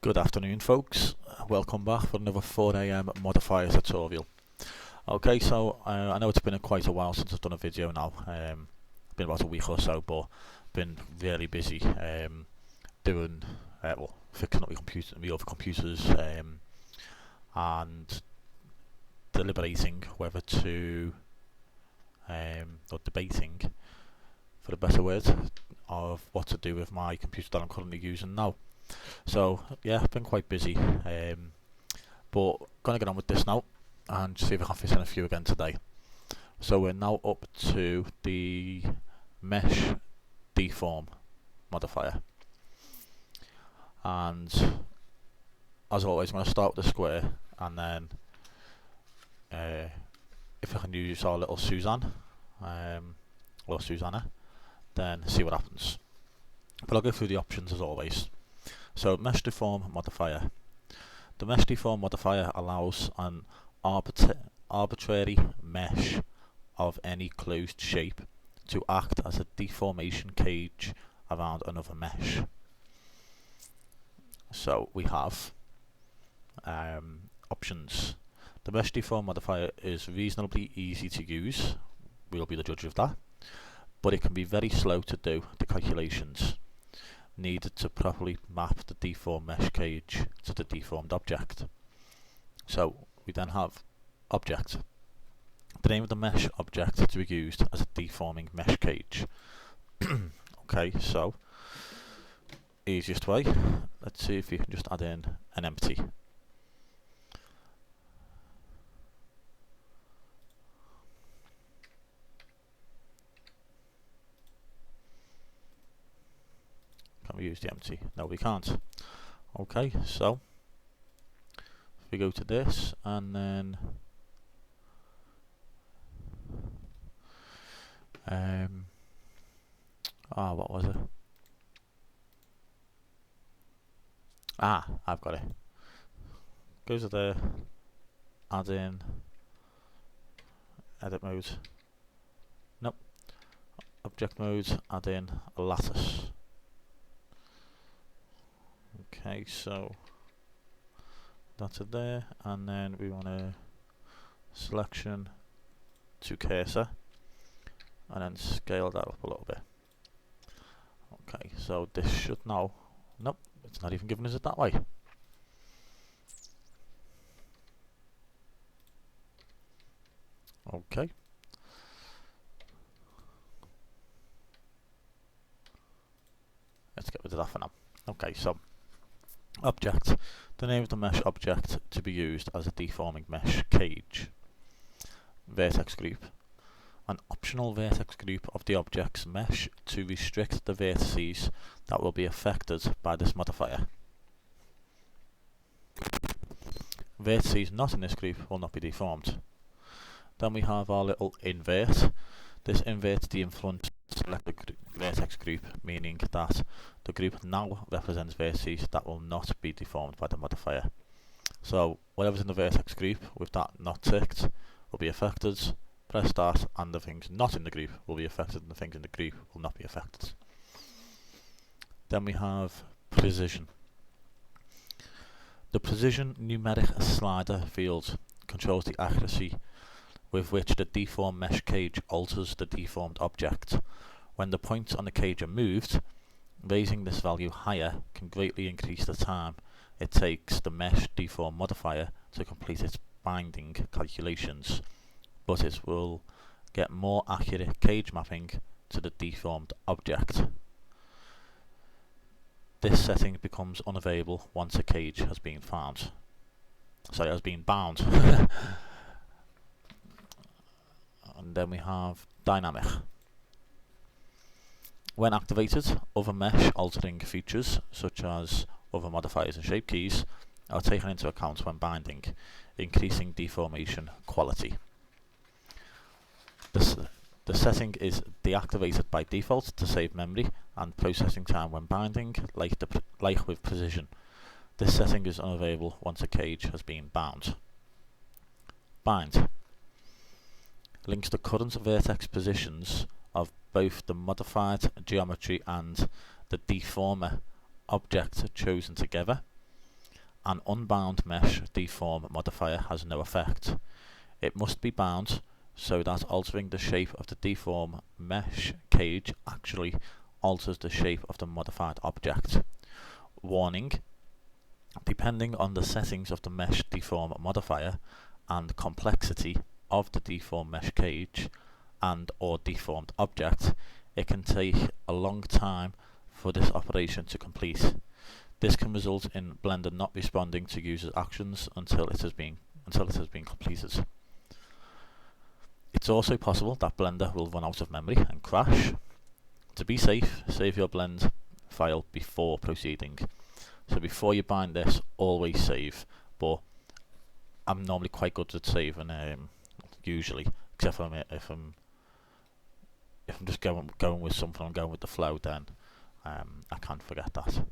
Good afternoon, folks. Welcome back for another 4 AM modifier tutorial. Okay, so I know it's been quite a while since I've done a video now. Been about a week or so, but been really busy doing fixing up my other computers and deliberating whether to or debating, for the better word, of what to do with my computer that I'm currently using now. So yeah, I've been quite busy, but gonna get on with this now and see if I can fit in a few again today. So we're now up to the mesh deform modifier, and as always, I'm going to start with the square, and then if I can use our little Suzanne or Susanna, then see what happens. But I'll go through the options as always. So mesh deform modifier. The mesh deform modifier allows an arbitrary mesh of any closed shape to act as a deformation cage around another mesh. So we have options. The mesh deform modifier is reasonably easy to use. We'll be the judge of that. But it can be very slow to do the calculations needed to properly map the deformed mesh cage to the deformed object. So we then have object. The name of the mesh object to be used as a deforming mesh cage. Okay, so easiest way, let's see if you can just add in an empty. Can we use the empty? No, we can't. Okay, so if we go to this and then what was it? I've got it. Go to there, add in edit mode. Nope. Object mode, add in a lattice. Okay, so that's it there, and then we want a selection to cursor and then scale that up a little bit. Okay, so this should now, nope, it's not even giving us it that way. Okay. Let's get rid of that for now. Okay, so object, the name of the mesh object to be used as a deforming mesh cage. Vertex group, an optional vertex group of the object's mesh to restrict the vertices that will be affected by this modifier. Vertices not in this group will not be deformed. Then we have our little invert. This inverts the influence selected vertex group, meaning that the group now represents vertices that will not be deformed by the modifier. So whatever's in the vertex group with that not ticked will be affected. Press start and the things not in the group will be affected and the things in the group will not be affected. Then we have precision. The precision numeric slider field controls the accuracy with which the deformed mesh cage alters the deformed object. When the points on the cage are moved, raising this value higher can greatly increase the time it takes the mesh deform modifier to complete its binding calculations, but it will get more accurate cage mapping to the deformed object. This setting becomes unavailable once a cage has been found. Sorry, has been bound. And then we have dynamic. When activated, other mesh altering features such as other modifiers and shape keys are taken into account when binding, increasing deformation quality. The setting is deactivated by default to save memory and processing time when binding, like with precision. This setting is unavailable once a cage has been bound. Bind links the current vertex positions of both the modified geometry and the deformer object chosen together. An unbound mesh deform modifier has no effect. It must be bound so that altering the shape of the deform mesh cage actually alters the shape of the modified object. Warning: depending on the settings of the mesh deform modifier and complexity of the deform mesh cage and or deformed object, it can take a long time for this operation to complete. This can result in Blender not responding to users' actions until it has been completed. It's also possible that Blender will run out of memory and crash. To be safe, save your blend file before proceeding. So before you bind this, always save. But I'm normally quite good at saving, usually, except for if I'm just going with something, I'm going with the flow, then I can't forget that.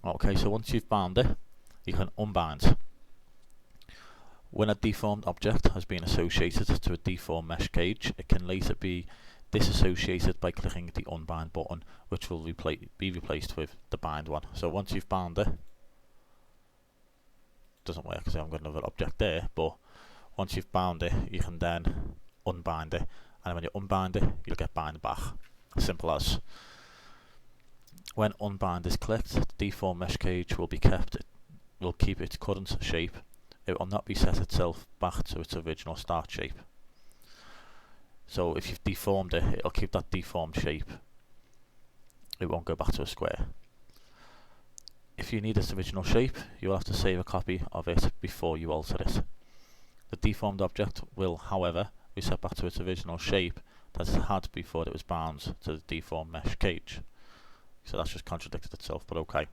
Okay, so once you've bound it, you can unbind. When a deformed object has been associated to a deformed mesh cage, it can later be disassociated by clicking the unbind button, which will be replaced with the bind one. So once you've bound it, doesn't work because I've got another object there, but once you've bound it, you can then unbind it, and when you unbind it, you'll get bind back. Simple as. When unbind is clicked, the deform mesh cage will keep its current shape. It will not reset itself back to its original start shape. So if you've deformed it, it'll keep that deformed shape. It won't go back to a square. If you need its original shape, you'll have to save a copy of it before you alter it. The deformed object will, however, reset back to its original shape that it had before it was bound to the deformed mesh cage. So that's just contradicted itself, but okay.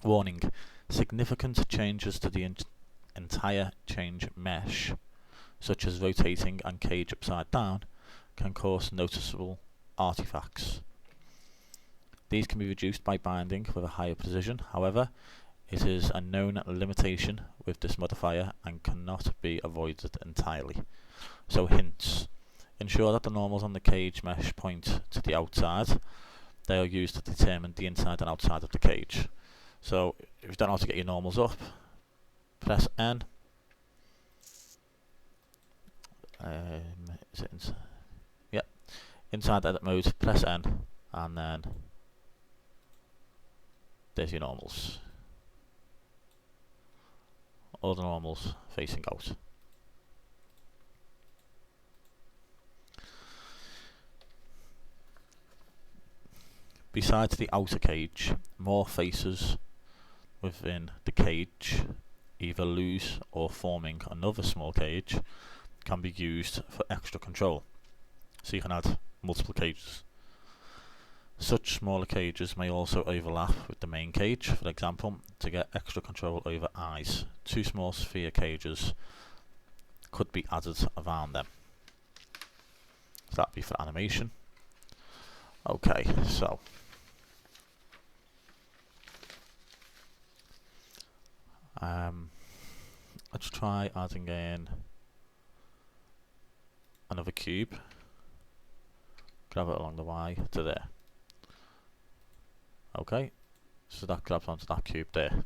Warning: significant changes to the entire change mesh, such as rotating and cage upside down, can cause noticeable artifacts. These can be reduced by binding with a higher precision. However, it is a known limitation with this modifier and cannot be avoided entirely. So hints: ensure that the normals on the cage mesh point to the outside. They are used to determine the inside and outside of the cage. So if you don't know how to get your normals up, press N. Is it yep. Inside edit mode, press N, and then there's your normals. All the normals facing out. Besides the outer cage, more faces within the cage, either loose or forming another small cage, can be used for extra control. So you can add multiple cages. Such smaller cages may also overlap with the main cage. For example, to get extra control over eyes, 2 small sphere cages could be added around them. So that'd be for animation. Okay, so let's try adding in another cube. Grab it along the Y to there. Okay, so that grabs onto that cube there.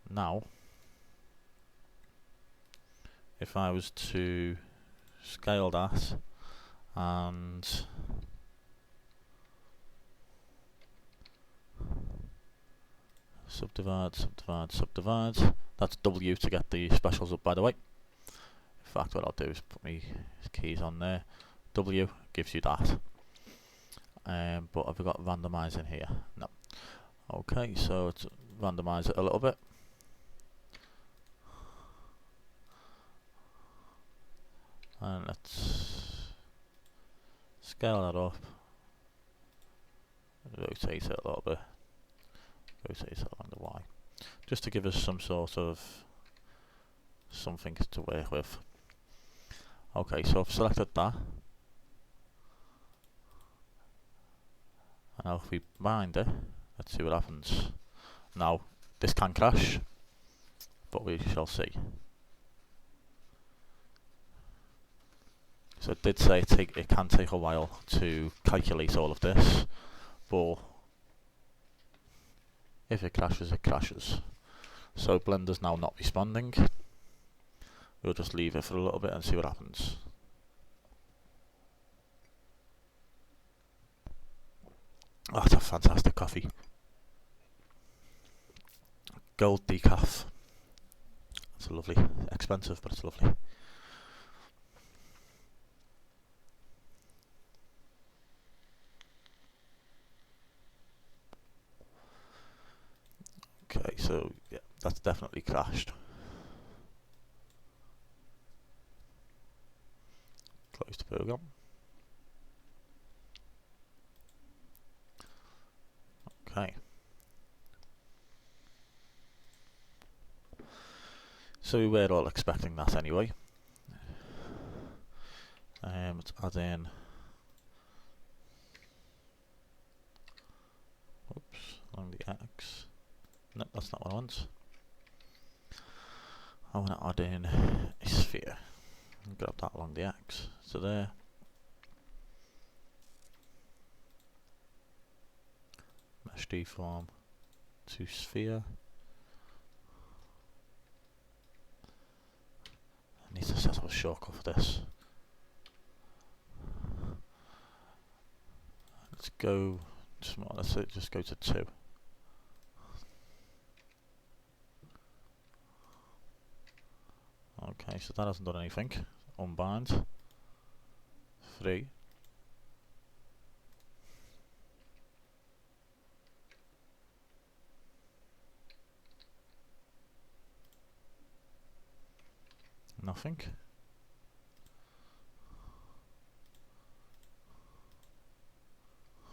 Now, if I was to scale that and subdivide, that's W to get the specials up, by the way. In fact, what I'll do is put my keys on there. W gives you that. But have we got randomize in here? No. Okay, so let's randomize it a little bit. And let's scale that up. Rotate it a little bit. Rotate it along the Y. Just to give us some sort of something to work with. Okay, so I've selected that. And now if we bind it, let's see what happens. Now, this can crash, but we shall see. So it did say it can take a while to calculate all of this, but If it crashes, it crashes. So Blender's now not responding. We'll just leave it for a little bit and see what happens. Oh, that's a fantastic coffee. Gold decaf. It's lovely. Expensive, but it's lovely. Okay, so yeah, that's definitely crashed. Close the program. Okay. So we were all expecting that anyway. Let's add in. Oops, along the X. No, that's not what I want. I want to add in a sphere. Grab that along the X. So there. Mesh deform to sphere. I need to set up a shortcut for this. Let's go small. Let's just go to 2. Okay, so that hasn't done anything. Unbind. 3. Nothing.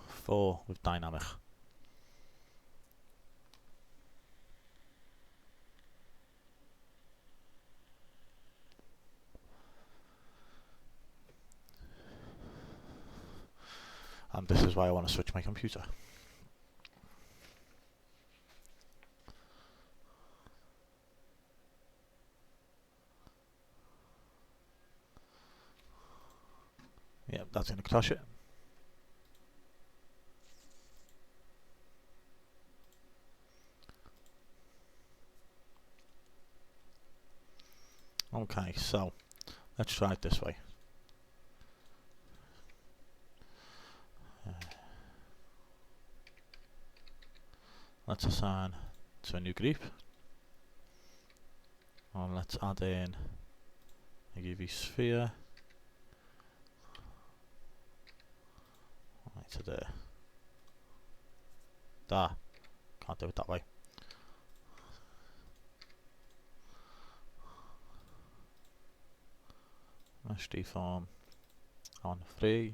4 with dynamic. And this is why I want to switch my computer. Yep, that's going to crash it. Okay, so let's try it this way. Let's assign to a new group. And let's add in a UV sphere. Right to there. There. Can't do it that way. Mesh deform on 3.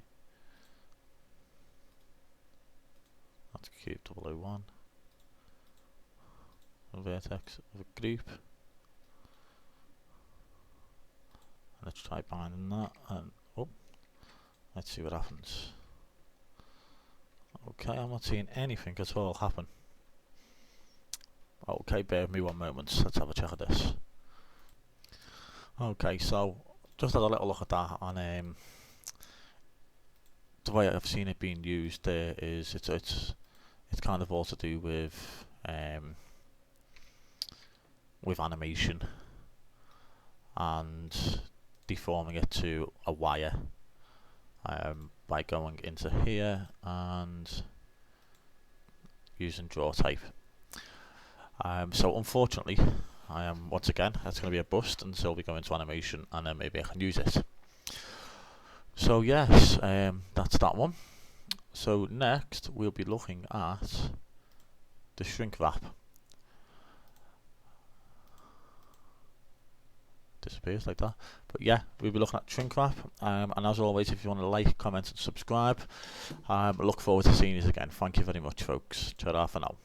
That's cube 001. A vertex of a group. Let's try binding that and oh, let's see what happens. Okay, I'm not seeing anything at all happen. Okay, bear with me one moment. Let's have a check of this. Okay, so just had a little look at that, and the way I've seen it being used there is it's kind of all to do with animation and deforming it to a wire by going into here and using draw type. So unfortunately, once again, that's going to be a bust until we go into animation, and then maybe I can use it. So yes, that's that one. So next we'll be looking at the shrink wrap. Disappears like that, but yeah, we'll be looking at shrink wrap, and as always, if you want to like, comment and subscribe, I look forward to seeing you again. Thank you very much, folks. Ta-ra for now.